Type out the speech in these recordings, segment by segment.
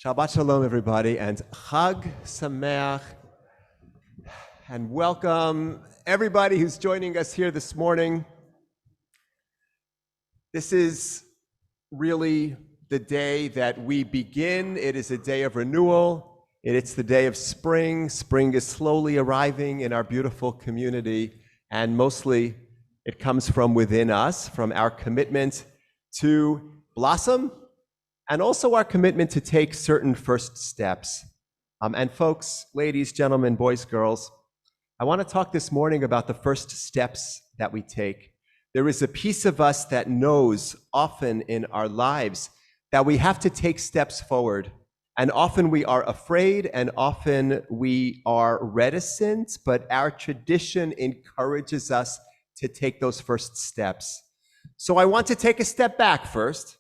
Shabbat Shalom, everybody, and Chag Sameach, and welcome everybody who's joining us here this morning. This is really the day that we begin. It is a day of renewal. It's the day of spring. Spring is slowly arriving in our beautiful community, and mostly it comes from within us, from our commitment to blossom, and also our commitment to take certain first steps. And folks, ladies, gentlemen, boys, girls, I want to talk this morning about the first steps that we take. There is a piece of us that knows often in our lives that we have to take steps forward. And often we are afraid, and often we are reticent, but our tradition encourages us to take those first steps. So I want to take a step back first.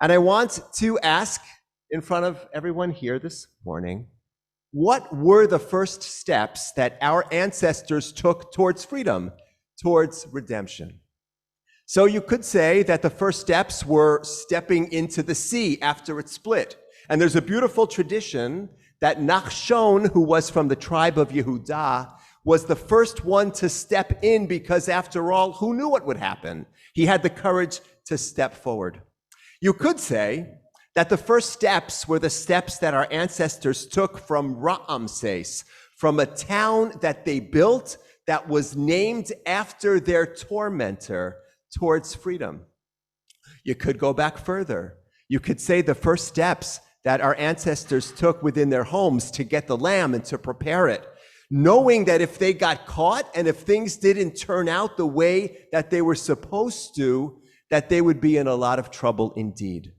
And I want to ask in front of everyone here this morning, what were the first steps that our ancestors took towards freedom, towards redemption? So you could say that the first steps were stepping into the sea after it split. And there's a beautiful tradition that Nachshon, who was from the tribe of Yehudah, was the first one to step in because, after all, who knew what would happen? He had the courage to step forward. You could say that the first steps were the steps that our ancestors took from Ramses, from a town that they built that was named after their tormentor, towards freedom. You could go back further. You could say the first steps that our ancestors took within their homes to get the lamb and to prepare it, knowing that if they got caught and if things didn't turn out the way that they were supposed to, that they would be in a lot of trouble indeed.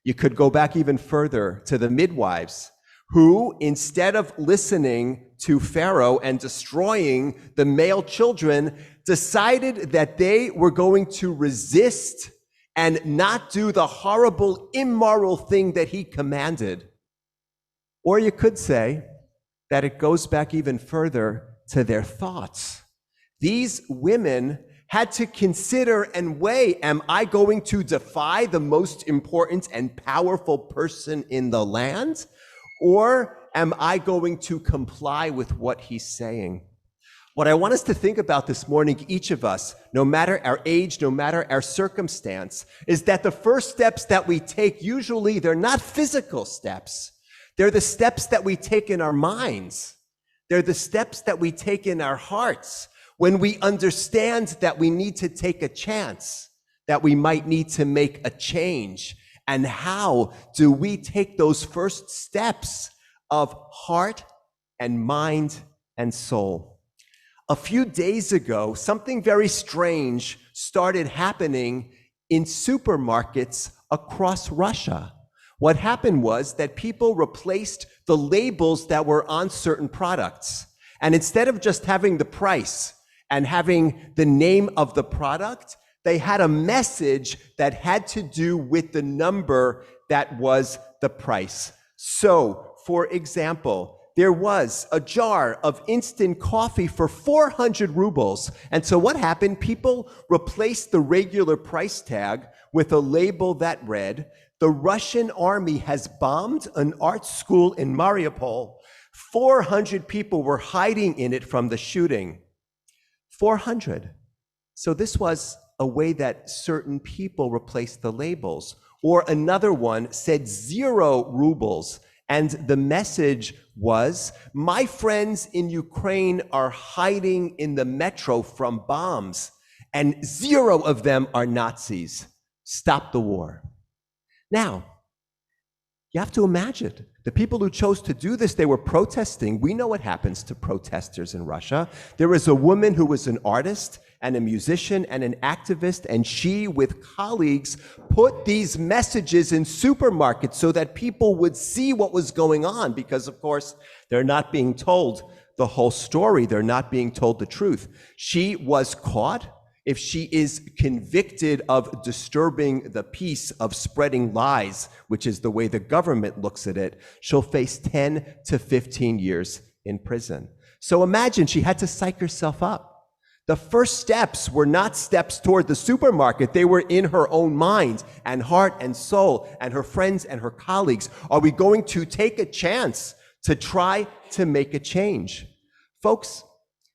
You could go back even further to the midwives who, instead of listening to Pharaoh and destroying the male children, decided that they were going to resist and not do the horrible, immoral thing that he commanded. Or you could say that it goes back even further to their thoughts. These women had to consider and weigh, am I going to defy the most important and powerful person in the land? Or am I going to comply with what he's saying? What I want us to think about this morning, each of us, no matter our age, no matter our circumstance, is that the first steps that we take, usually they're not physical steps. They're the steps that we take in our minds. They're the steps that we take in our hearts, when we understand that we need to take a chance, that we might need to make a change. And how do we take those first steps of heart and mind and soul? A few days ago, something very strange started happening in supermarkets across Russia. What happened was that people replaced the labels that were on certain products. And instead of just having the price and having the name of the product, they had a message that had to do with the number that was the price. So, for example, there was a jar of instant coffee for 400 rubles. And so what happened? People replaced the regular price tag with a label that read, "The Russian army has bombed an art school in Mariupol. 400 people were hiding in it from the shooting." 400. So this was a way that certain people replaced the labels. Or another one said 0 rubles. And the message was, "My friends in Ukraine are hiding in the metro from bombs, and 0 of them are Nazis. Stop the war." Now, you have to imagine, the people who chose to do this, they were protesting. We know what happens to protesters in Russia. There was a woman who was an artist and a musician and an activist, and she, with colleagues, put these messages in supermarkets so that people would see what was going on, because, of course, they're not being told the whole story. They're not being told the truth. She was caught. If she is convicted of disturbing the peace, of spreading lies, which is the way the government looks at it, she'll face 10 to 15 years in prison. So imagine she had to psych herself up. The first steps were not steps toward the supermarket. They were in her own mind and heart and soul and her friends and her colleagues. Are we going to take a chance to try to make a change? Folks,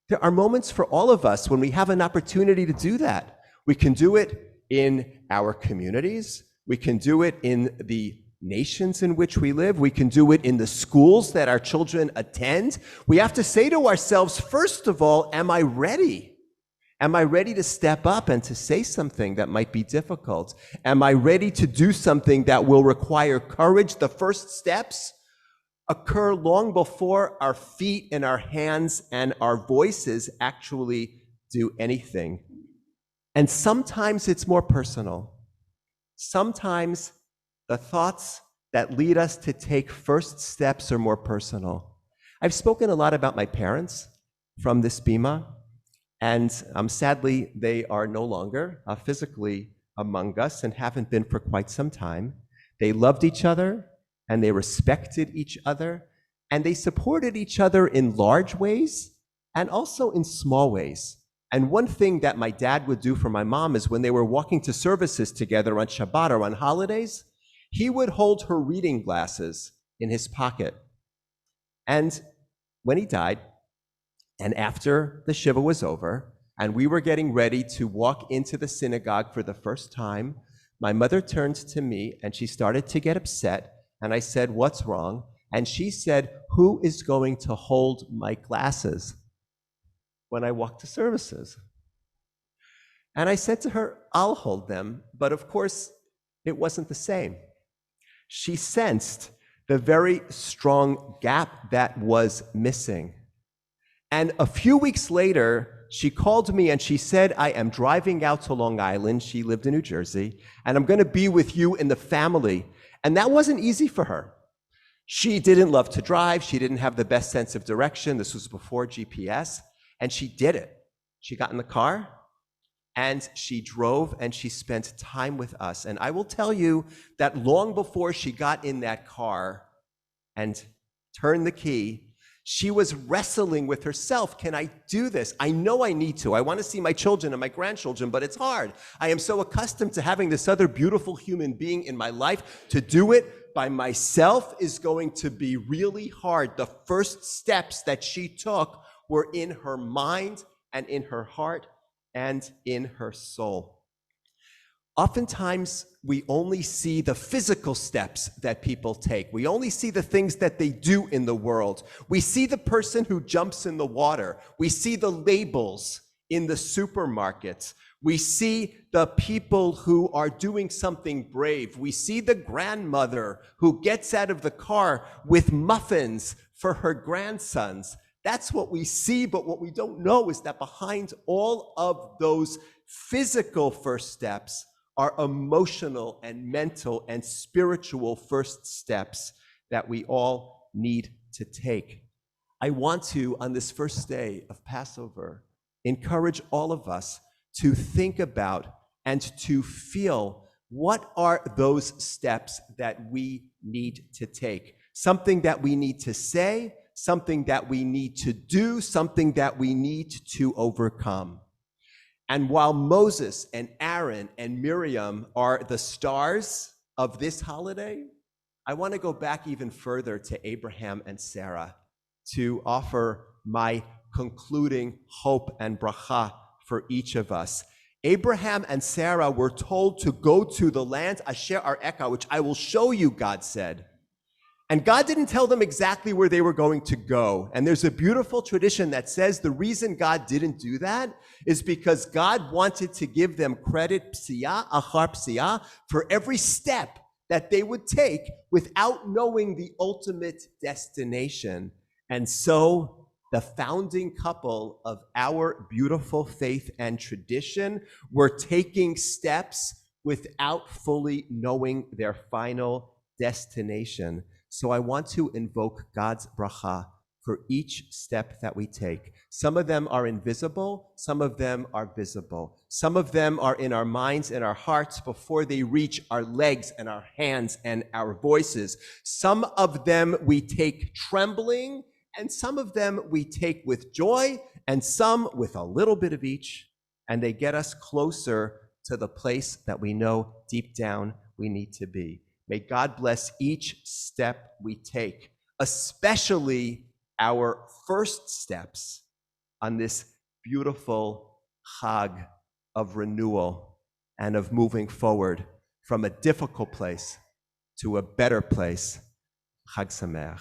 there are moments for all of us when we have an opportunity to do that. We can do it in our communities. We can do it in the nations in which we live. We can do it in the schools that our children attend. We have to say to ourselves, first of all, am I ready? Am I ready to step up and to say something that might be difficult? Am I ready to do something that will require courage? The first steps occur long before our feet and our hands and our voices actually do anything. And sometimes it's more personal. Sometimes the thoughts that lead us to take first steps are more personal. I've spoken a lot about my parents from this bima, and sadly, they are no longer physically among us and haven't been for quite some time. They loved each other, and they respected each other, and they supported each other in large ways and also in small ways. And one thing that my dad would do for my mom is when they were walking to services together on Shabbat or on holidays, he would hold her reading glasses in his pocket. And when he died, and after the Shiva was over, and we were getting ready to walk into the synagogue for the first time, my mother turned to me and she started to get upset. And I said, "What's wrong?" And she said, "Who is going to hold my glasses when I walk to services?" And I said to her, "I'll hold them." But of course, it wasn't the same. She sensed the very strong gap that was missing. And a few weeks later, she called me and she said, "I am driving out to Long Island." She lived in New Jersey. "And I'm going to be with you and the family." And that wasn't easy for her. She didn't love to drive. She didn't have the best sense of direction. This was before GPS. And she did it. She got in the car and she drove and she spent time with us. And I will tell you that long before she got in that car and turned the key, she was wrestling with herself. Can I do this? I know I need to. I want to see my children and my grandchildren, but it's hard. I am so accustomed to having this other beautiful human being in my life. To do it by myself is going to be really hard. The first steps that she took were in her mind and in her heart and in her soul. Oftentimes, we only see the physical steps that people take. We only see the things that they do in the world. We see the person who jumps in the water. We see the labels in the supermarkets. We see the people who are doing something brave. We see the grandmother who gets out of the car with muffins for her grandsons. That's what we see, but what we don't know is that behind all of those physical first steps are emotional and mental and spiritual first steps that we all need to take. I want to, on this first day of Passover, encourage all of us to think about and to feel what are those steps that we need to take. Something that we need to say, something that we need to do, something that we need to overcome. And while Moses and Aaron and Miriam are the stars of this holiday, I want to go back even further to Abraham and Sarah to offer my concluding hope and bracha for each of us. Abraham and Sarah were told to go to the land Asher Areka, which I will show you, God said. And God didn't tell them exactly where they were going to go. And there's a beautiful tradition that says the reason God didn't do that is because God wanted to give them credit, psiya achar psiya, for every step that they would take without knowing the ultimate destination. And so the founding couple of our beautiful faith and tradition were taking steps without fully knowing their final destination. So I want to invoke God's bracha for each step that we take. Some of them are invisible, some of them are visible. Some of them are in our minds and our hearts before they reach our legs and our hands and our voices. Some of them we take trembling And some of them we take with joy, and some with a little bit of each, and they get us closer to the place that we know deep down we need to be. May God bless each step we take, especially our first steps on this beautiful Chag of renewal and of moving forward from a difficult place to a better place. Chag Sameach.